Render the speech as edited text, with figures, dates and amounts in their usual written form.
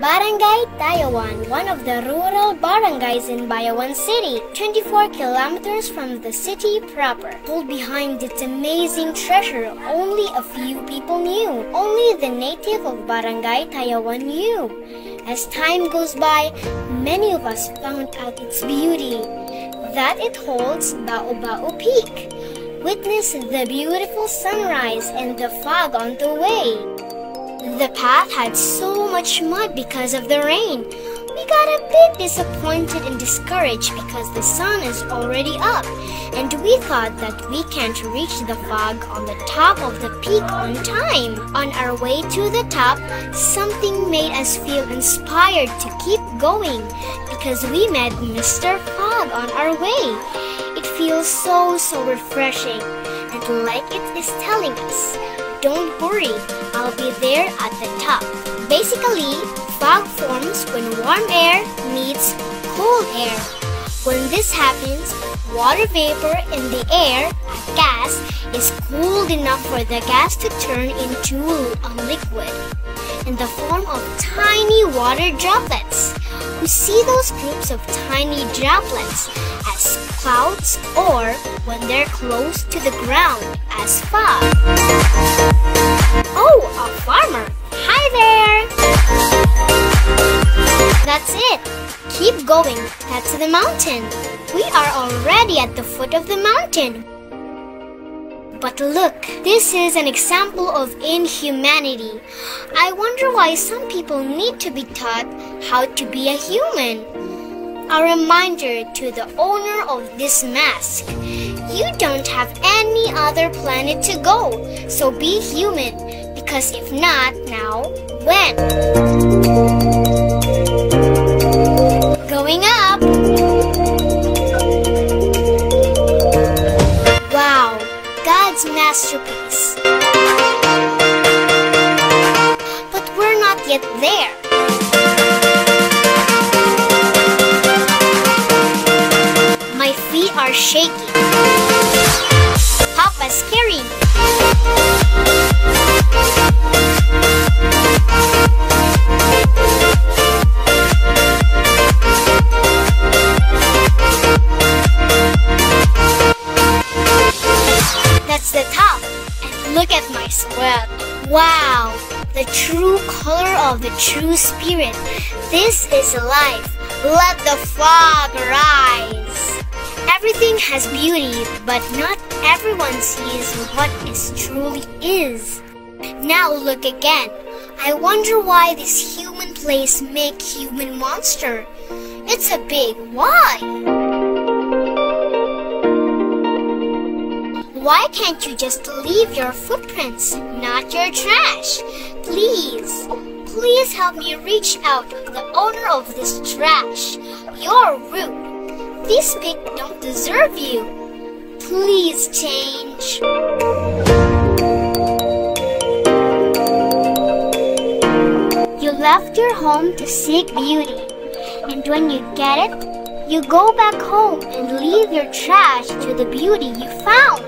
Barangay Tayawan, one of the rural barangays in Bayawan City, 24 kilometers from the city proper. Told behind its amazing treasure only a few people knew. Only the native of Barangay Tayawan knew. As time goes by, many of us found out its beauty, that it holds Bao-Bao Peak. Witness the beautiful sunrise and the fog on the way. The path had so much mud because of the rain. We got a bit disappointed and discouraged because the sun is already up, and we thought that we can't reach the fog on the top of the peak on time. On our way to the top, something made us feel inspired to keep going because we met Mr. Fog on our way. It feels so refreshing, and like it is telling us, don't worry, I'll be there at the top. Basically, fog forms when warm air meets cold air. When this happens, water vapor in the air, gas, is cooled enough for the gas to turn into a liquid in the form of tiny water droplets. We see those groups of tiny droplets as clouds, or when they're close to the ground, as fog. Oh, a farmer! Hi there! That's it! Keep going, that's the mountain. We are already at the foot of the mountain. But look, this is an example of inhumanity. I wonder why some people need to be taught how to be a human. A reminder to the owner of this mask. You don't have any other planet to go, so be human, because if not now, when? Going up! Wow, God's masterpiece. But we're not yet there. My feet are shaking. Papa's scaring me. That's the top. And look at my sweat. Wow, the true color of the true spirit. This is life. Let the fog rise. Everything has beauty, but not everyone sees what it truly is. Now look again. I wonder why this human place make human monster. It's a big why. Why can't you just leave your footprints, not your trash? Please, please help me reach out to the owner of this trash. You're rude. These pigs don't deserve you. Please change. You left your home to seek beauty, and when you get it, you go back home and leave your trash to the beauty you found.